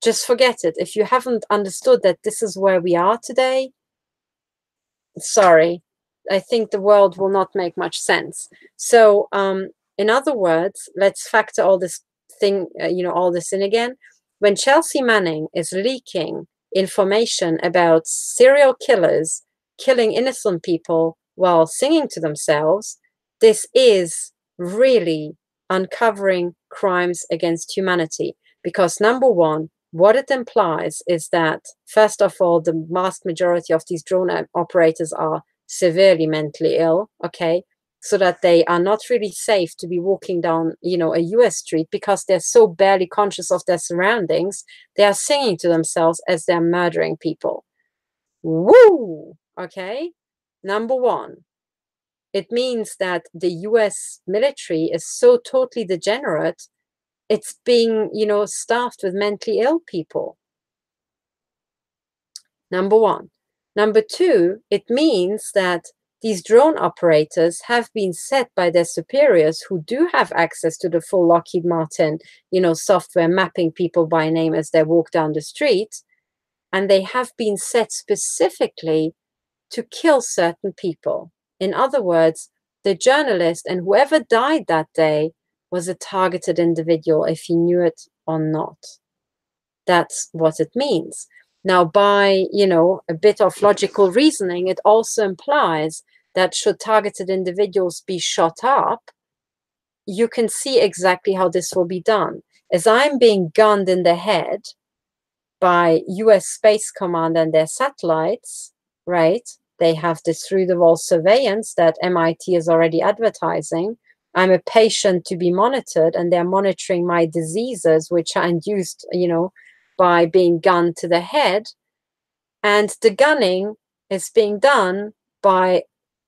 S1: Just forget it. If you haven't understood that this is where we are today, sorry, I think the world will not make much sense. So, in other words, let's factor all this all this in again. When Chelsea Manning is leaking information about serial killers killing innocent people while singing to themselves, this is really uncovering crimes against humanity. Because number one, what it implies is that, first of all, the vast majority of these drone operators are severely mentally ill, okay? So that they are not really safe to be walking down, a US street, because they're so barely conscious of their surroundings. They are singing to themselves as they're murdering people. Woo! Okay? Number one, it means that the US military is so totally degenerate, it's being, staffed with mentally ill people. Number one. Number two, it means that these drone operators have been set by their superiors, who do have access to the full Lockheed Martin, software mapping people by name as they walk down the street. And they have been set specifically to kill certain people. In other words, the journalist and whoever died that day was a targeted individual, if he knew it or not. That's what it means. Now, by, a bit of logical reasoning, it also implies that should targeted individuals be shot up, you can see exactly how this will be done. As I'm being gunned in the head by US Space Command and their satellites, right? They have this through-the-wall surveillance that MIT is already advertising. I'm a patient to be monitored, and they're monitoring my diseases, which are induced, by being gunned to the head. And the gunning is being done by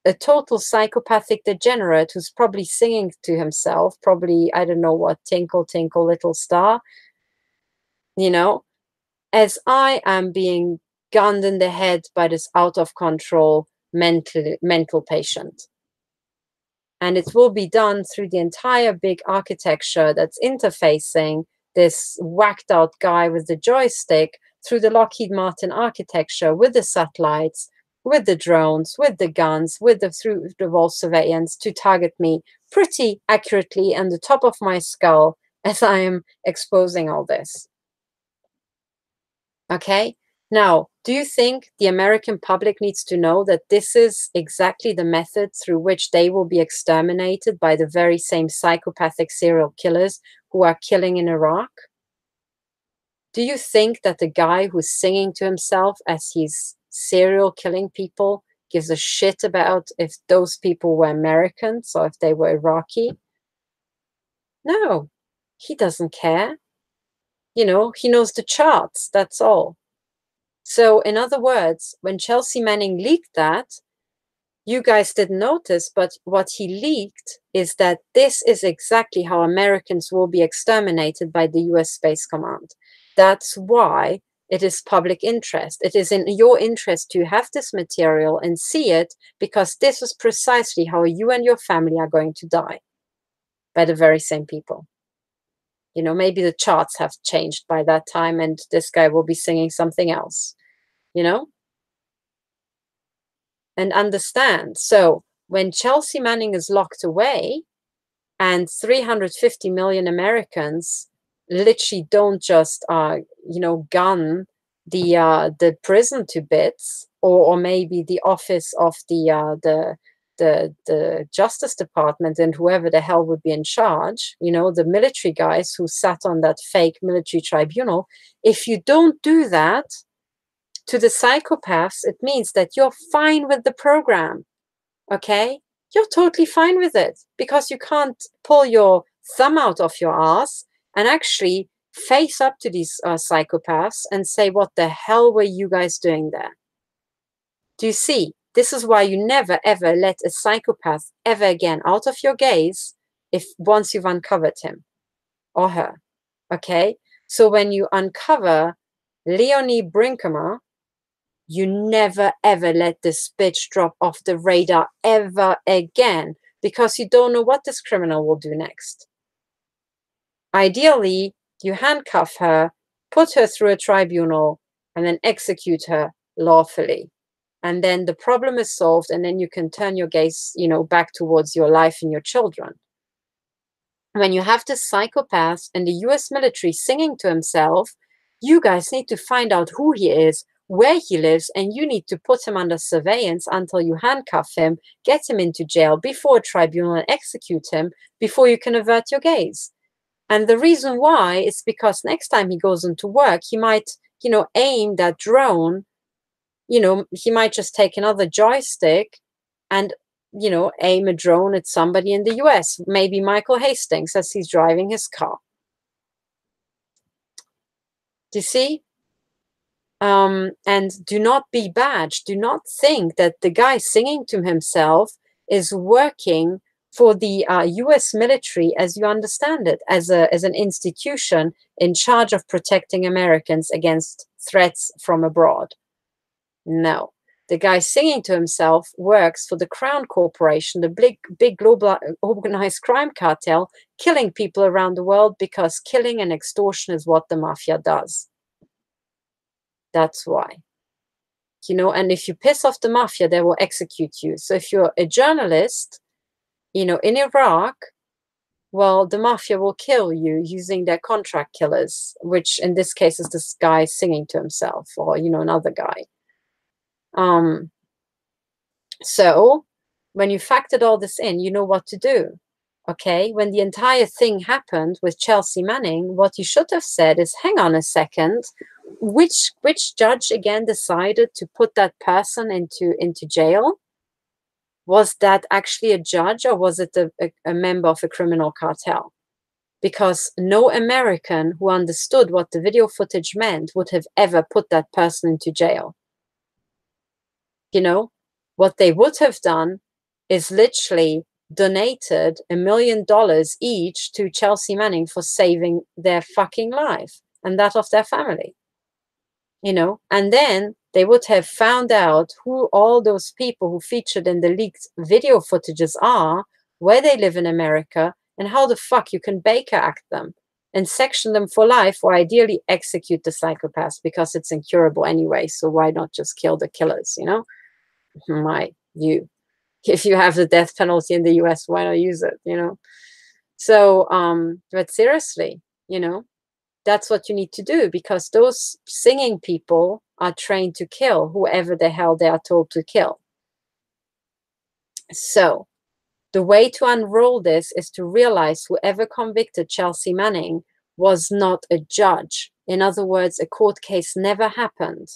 S1: a total psychopathic degenerate who's probably singing to himself, probably, I don't know what, Tinkle, Tinkle, Little Star, as I am being gunned in the head by this out of control mental patient. And it will be done through the entire big architecture that's interfacing this whacked out guy with the joystick through the Lockheed Martin architecture with the satellites, with the drones, with the guns, with the through the wall surveillance to target me pretty accurately on the top of my skull as I am exposing all this. Okay, now, do you think the American public needs to know that this is exactly the method through which they will be exterminated by the very same psychopathic serial killers who are killing in Iraq? Do you think that the guy who's singing to himself as he's serial killing people gives a shit about if those people were Americans or if they were Iraqi? No, he doesn't care. He knows the charts, that's all. So in other words, when Chelsea Manning leaked that, you guys didn't notice, but what he leaked is that this is exactly how Americans will be exterminated by the US Space Command. That's why it is public interest. It is in your interest to have this material and see it, because this is precisely how you and your family are going to die by the very same people. Maybe the charts have changed by that time and this guy will be singing something else, and understand. So when Chelsea Manning is locked away and 350 million Americans literally don't just, gun the prison to bits, or maybe the office of the Justice Department and whoever the hell would be in charge, the military guys who sat on that fake military tribunal. If you don't do that to the psychopaths, it means that you're fine with the program, okay? You're totally fine with it, because you can't pull your thumb out of your ass and actually face up to these psychopaths and say, what the hell were you guys doing there? Do you see? This is why you never, ever let a psychopath ever again out of your gaze once you've uncovered him or her, okay? So when you uncover Leonie Brinkema, you never, ever let this bitch drop off the radar ever again, because you don't know what this criminal will do next. Ideally, you handcuff her, put her through a tribunal, and then execute her lawfully. And then the problem is solved, and then you can turn your gaze, back towards your life and your children. When you have this psychopath and the US military singing to himself, you guys need to find out who he is, where he lives, and you need to put him under surveillance until you handcuff him, get him into jail before a tribunal, and execute him before you can avert your gaze. And the reason why is because next time he goes into work, he might, aim that drone, he might just take another joystick and, aim a drone at somebody in the US, maybe Michael Hastings as he's driving his car. Do you see? And do not be badged. Do not think that the guy singing to himself is working for the US military as you understand it, as an institution in charge of protecting Americans against threats from abroad. No. The guy singing to himself works for the Crown Corporation, the big global organized crime cartel, killing people around the world, because killing and extortion is what the mafia does. That's why. And if you piss off the mafia, they will execute you. So if you're a journalist, in Iraq, well, the mafia will kill you using their contract killers, which in this case is this guy singing to himself, or, another guy. So when you factored all this in, you know what to do. Okay, when the entire thing happened with Chelsea Manning, what you should have said is, hang on a second, which judge again decided to put that person into jail? Was that actually a judge, or was it a member of a criminal cartel? Because no American who understood what the video footage meant would have ever put that person into jail. You know, what they would have done is literally donated $1 million each to Chelsea Manning for saving their fucking life and that of their family. You know, and then they would have found out who all those people who featured in the leaked video footages are, where they live in America, and how the fuck you can Baker Act them and section them for life, or ideally execute the psychopaths, because it's incurable anyway. So why not just kill the killers, you know? My view. If you have the death penalty in the US, why not use it, you know? So, but seriously, you know, that's what you need to do, because those singing people are trained to kill whoever the hell they are told to kill. So the way to unroll this is to realize whoever convicted Chelsea Manning was not a judge. In other words, a court case never happened.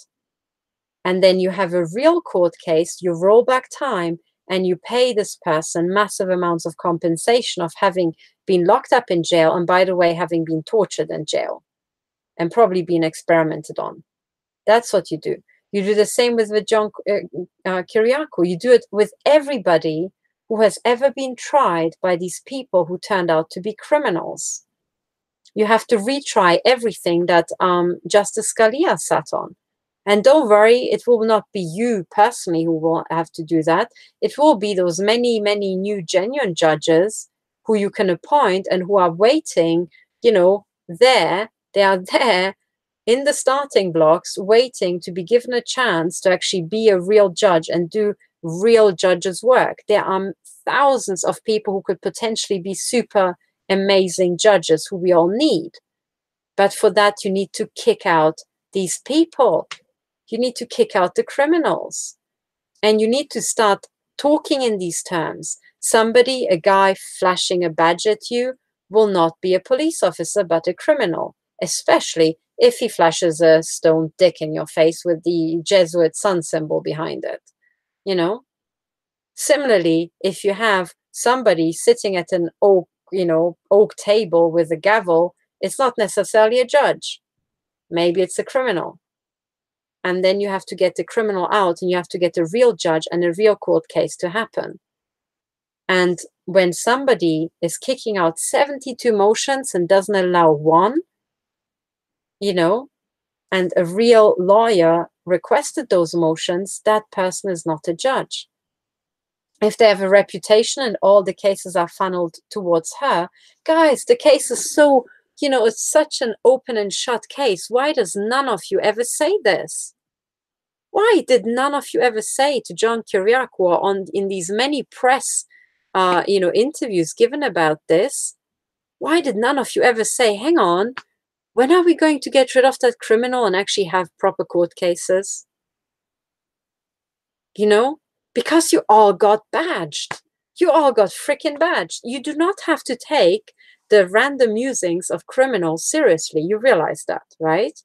S1: And then you have a real court case, you roll back time, and you pay this person massive amounts of compensation of having been locked up in jail, and by the way, having been tortured in jail and probably been experimented on. That's what you do. You do the same with John Kiriakou. You do it with everybody who has ever been tried by these people who turned out to be criminals. You have to retry everything that Justice Scalia sat on. And don't worry, it will not be you personally who will have to do that. It will be those many, many new genuine judges who you can appoint and who are waiting, you know, there. They are there in the starting blocks, waiting to be given a chance to actually be a real judge and do real judges' work. There are thousands of people who could potentially be super amazing judges who we all need. But for that, you need to kick out these people. You need to kick out the criminals. And you need to start talking in these terms. Somebody, a guy flashing a badge at you, will not be a police officer, but a criminal, especially if he flashes a stone dick in your face with the Jesuit sun symbol behind it, you know? Similarly, if you have somebody sitting at an oak table with a gavel, it's not necessarily a judge. Maybe it's a criminal. And then you have to get the criminal out, and you have to get a real judge and a real court case to happen. And when somebody is kicking out 72 motions and doesn't allow one, you know, and a real lawyer requested those motions, that person is not a judge. If they have a reputation and all the cases are funneled towards her, guys, the case is so, you know, it's such an open and shut case. Why does none of you ever say this? Why did none of you ever say to John Kiriakou in these many press, interviews given about this? Why did none of you ever say, hang on, when are we going to get rid of that criminal and actually have proper court cases? You know, because you all got badged. You all got freaking badged. You do not have to take the random musings of criminals seriously. You realize that, right?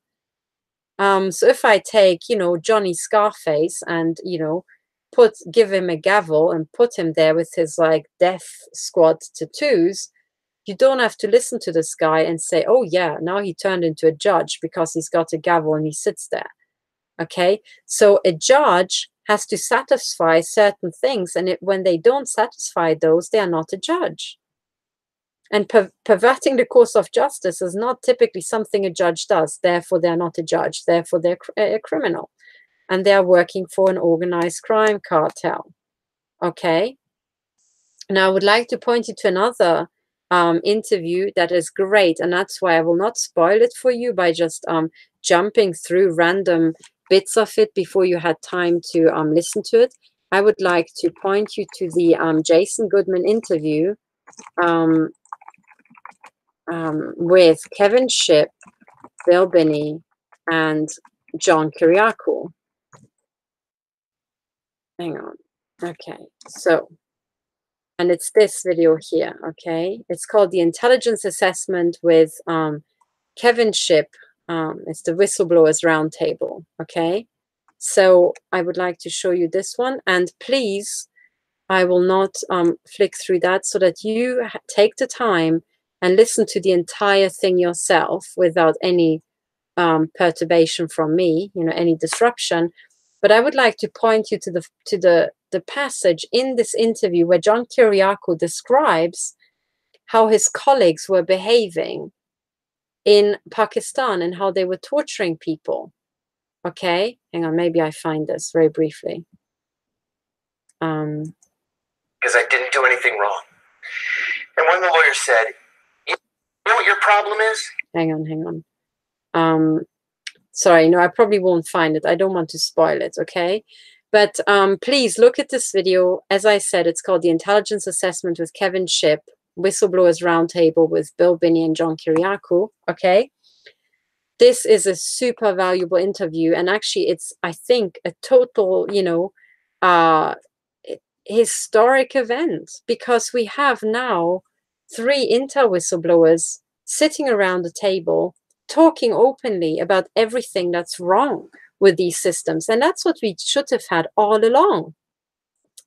S1: So if I take, you know, Johnny Scarface and, you know, give him a gavel and put him there with his like death squad tattoos, you don't have to listen to this guy and say, oh yeah, now he turned into a judge because he's got a gavel and he sits there. Okay, so a judge has to satisfy certain things, and when they don't satisfy those, they are not a judge. And perverting the course of justice is not typically something a judge does. Therefore, they're not a judge. Therefore, they're a criminal. And they're working for an organized crime cartel. Okay? Now, I would like to point you to another interview that is great. And that's why I will not spoil it for you by just jumping through random bits of it before you had time to listen to it. I would like to point you to the Jason Goodman interview with Kevin Shipp, Bill Binney, and John Kiriakou. Hang on. Okay, so And it's this video here, okay? It's called The Intelligence Assessment with Kevin Shipp. It's the Whistleblowers Roundtable, okay? So I would like to show you this one. And please, I will not flick through that so that you take the time and listen to the entire thing yourself without any perturbation from me, you know, any disruption. But I would like to point you to the passage in this interview where John Kiriakou describes how his colleagues were behaving in Pakistan and how they were torturing people. Okay, hang on, maybe I find this very briefly.
S2: Because I didn't do anything wrong. And when the lawyer said, you know what your problem is?
S1: Hang on. Sorry, no, I probably won't find it. I don't want to spoil it, okay? But please look at this video. As I said, it's called The Intelligence Assessment with Kevin Shipp, Whistleblowers Roundtable with Bill Binney and John Kiriakou, okay? This is a super valuable interview. And actually, it's, I think, a total, you know, historic event, because we have now 3 Intel whistleblowers sitting around the table talking openly about everything that's wrong with these systems. And that's what we should have had all along.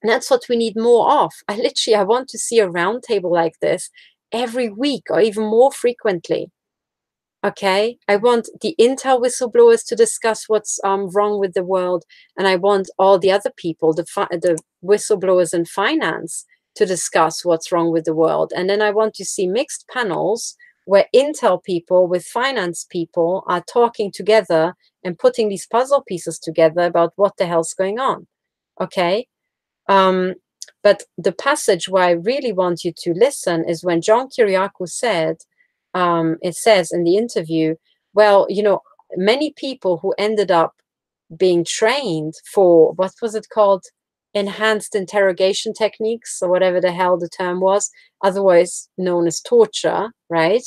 S1: And that's what we need more of. I want to see a roundtable like this every week or even more frequently. Okay, I want the Intel whistleblowers to discuss what's wrong with the world, and I want all the other people, the whistleblowers in finance, to discuss what's wrong with the world. And then I want to see mixed panels where Intel people with finance people are talking together and putting these puzzle pieces together about what the hell's going on. Okay, but the passage where I really want you to listen is when John Kiriakou said, it says in the interview, well, you know, many people who ended up being trained for, what was it called? Enhanced interrogation techniques, or whatever the hell the term was, otherwise known as torture, right?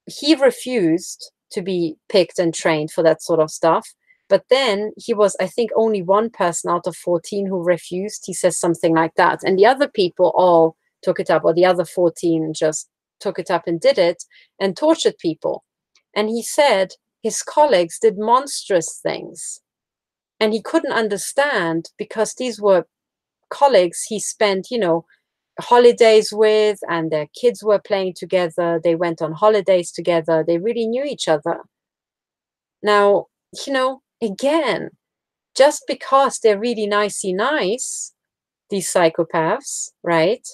S1: He refused to be picked and trained for that sort of stuff. But then he was, I think, only one person out of 14 who refused. He says something like that. And the other people all took it up, or the other 14 just took it up and did it and tortured people. And he said his colleagues did monstrous things. And he couldn't understand, because these were colleagues he spent, you know, holidays with, and their kids were playing together. They went on holidays together. They really knew each other. Now, you know, again, just because they're really nicey nice, these psychopaths, right?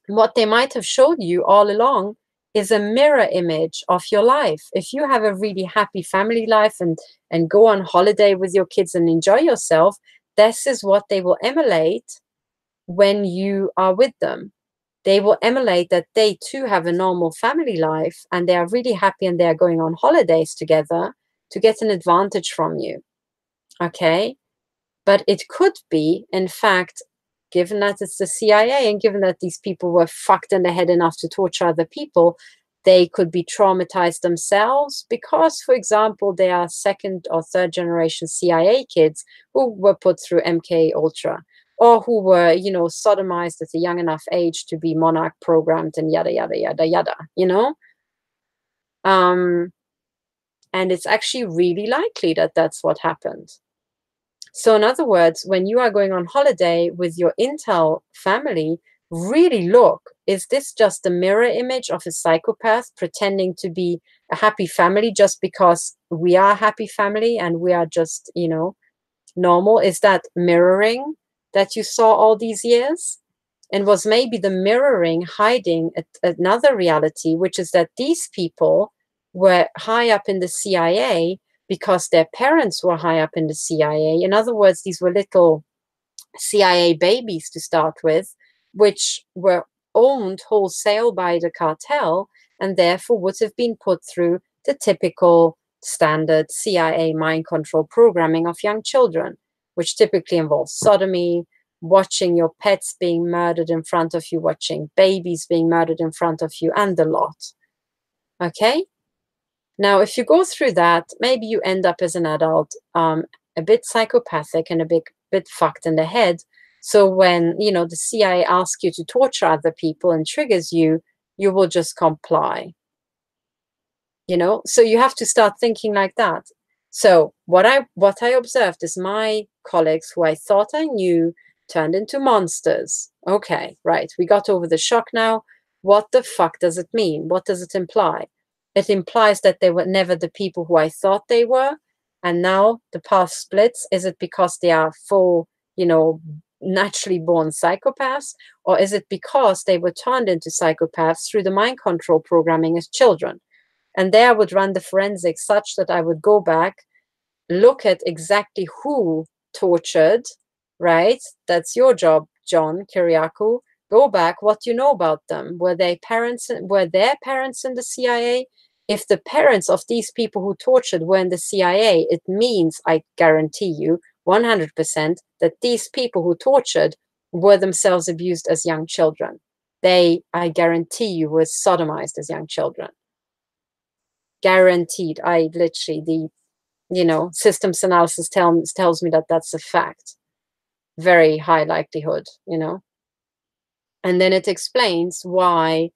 S1: What they might have showed you all along is a mirror image of your life. If you have a really happy family life and go on holiday with your kids and enjoy yourself, this is what they will emulate when you are with them. They will emulate that they too have a normal family life and they are really happy and they are going on holidays together to get an advantage from you. Okay? But it could be, in fact, given that it's the CIA and given that these people were fucked in the head enough to torture other people, they could be traumatized themselves because, for example, they are 2nd or 3rd generation CIA kids who were put through MK Ultra, or who were, you know, sodomized at a young enough age to be monarch programmed and yada, yada, yada, yada, you know? And it's actually really likely that that's what happened. So in other words, when you are going on holiday with your Intel family, really look, is this just a mirror image of a psychopath pretending to be a happy family just because we are a happy family and we are just, you know, normal? Is that mirroring that you saw all these years? And was maybe the mirroring hiding another reality, which is that these people were high up in the CIA because their parents were high up in the CIA. In other words, these were little CIA babies to start with, which were owned wholesale by the cartel and therefore would have been put through the typical standard CIA mind control programming of young children, which typically involves sodomy, watching your pets being murdered in front of you, watching babies being murdered in front of you, and the lot. Okay? Now, if you go through that, maybe you end up as an adult a bit psychopathic and a bit fucked in the head. So when, you know, the CIA asks you to torture other people and triggers you, you will just comply. You know, so you have to start thinking like that. So what I observed is my colleagues who I thought I knew turned into monsters. Okay, right. We got over the shock now. What the fuck does it mean? What does it imply? It implies that they were never the people who I thought they were. And now the path splits. Is it because they are full, you know, naturally born psychopaths? Or is it because they were turned into psychopaths through the mind control programming as children? And there I would run the forensics such that I would go back, look at exactly who tortured, right? That's your job, John Kiriakou. Go back, what do you know about them? Were their parents in the CIA? If the parents of these people who tortured were in the CIA, it means, I guarantee you, 100% that these people who tortured were themselves abused as young children. They, I guarantee you, were sodomized as young children. Guaranteed. I literally, the, you know, systems analysis tells me that that's a fact. Very high likelihood, you know. And then it explains why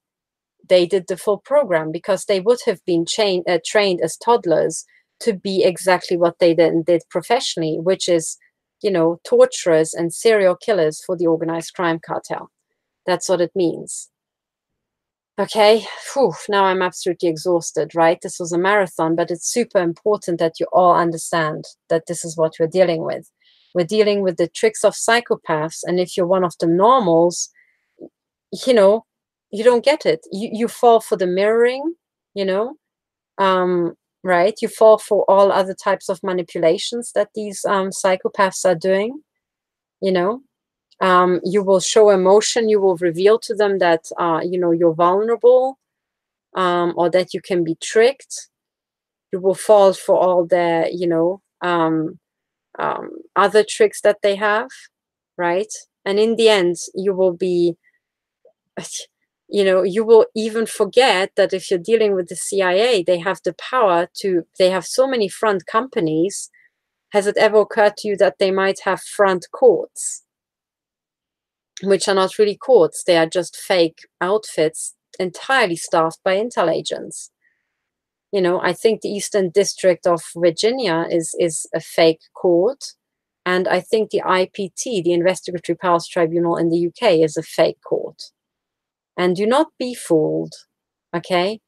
S1: they did the full program, because they would have been trained as toddlers to be exactly what they then did professionally, which is, you know, torturers and serial killers for the organized crime cartel. That's what it means. Okay, whew, now I'm absolutely exhausted, right? This was a marathon, but it's super important that you all understand that this is what we're dealing with. We're dealing with the tricks of psychopaths, and if you're one of the normals, you know, you don't get it. You fall for the mirroring, you know, right? You fall for all other types of manipulations that these psychopaths are doing, you know. You will show emotion. You will reveal to them that, you know, you're vulnerable, or that you can be tricked. You will fall for all their, you know, other tricks that they have, right? And in the end, you will be, you know, you will even forget that if you're dealing with the CIA, they have the power to, they have so many front companies. Has it ever occurred to you that they might have front courts, which are not really courts? They are just fake outfits entirely staffed by intel agents. You know, I think the Eastern District of Virginia is a fake court. And I think the IPT, the Investigatory Powers Tribunal in the UK, is a fake court. And do not be fooled, okay?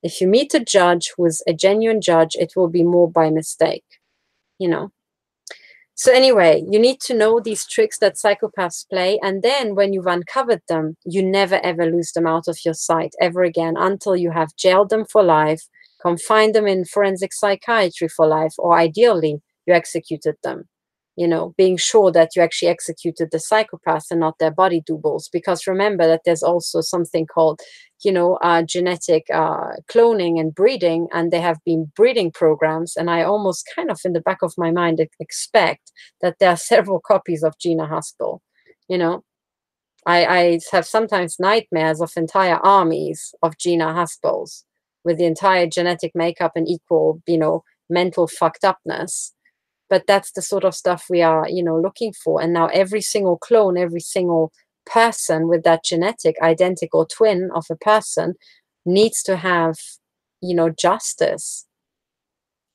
S1: If you meet a judge who is a genuine judge, it will be more by mistake, you know? So anyway, you need to know these tricks that psychopaths play. And then when you've uncovered them, you never, ever lose them out of your sight ever again until you have jailed them for life, confined them in forensic psychiatry for life, or ideally, you executed them. You know, being sure that you actually executed the psychopaths and not their body doubles. Because remember that there's also something called, you know, genetic cloning and breeding, and there have been breeding programs. And I almost kind of in the back of my mind expect that there are several copies of Gina Haspel. You know, I have sometimes nightmares of entire armies of Gina Haspels with the entire genetic makeup and equal, you know, mental fucked upness. But that's the sort of stuff we are, you know, looking for. And now every single clone, every single person with that genetic identical twin of a person needs to have, you know, justice.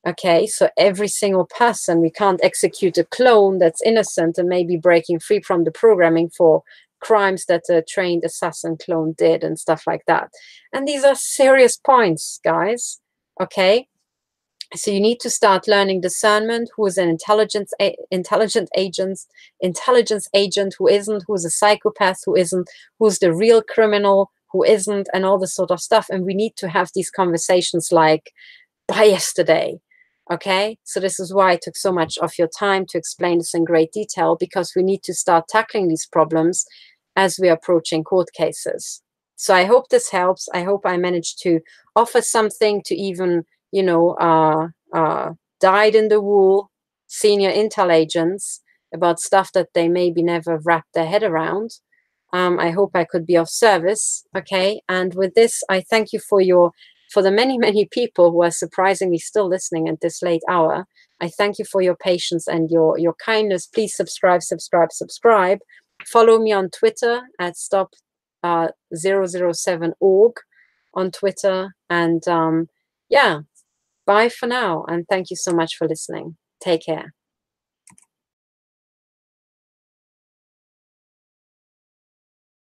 S1: Okay, so every single person, we can't execute a clone that's innocent and maybe breaking free from the programming for crimes that a trained assassin clone did and stuff like that. And these are serious points, guys. Okay. So you need to start learning discernment, who is an intelligence agent, who isn't, who's a psychopath, who isn't, who's the real criminal, who isn't, and all this sort of stuff. And we need to have these conversations like by yesterday. Okay, so this is why I took so much of your time to explain this in great detail, because we need to start tackling these problems as we are approaching court cases. So I hope this helps. I hope I managed to offer something to even, you know, dyed in the wool senior intel agents about stuff that they maybe never wrapped their head around. I hope I could be of service. Okay, and with this, I thank you for the many, many people who are surprisingly still listening at this late hour. I thank you for your patience and your kindness. Please subscribe. Follow me on Twitter at stop007org on Twitter. And yeah, bye for now. And thank you so much for listening. Take care.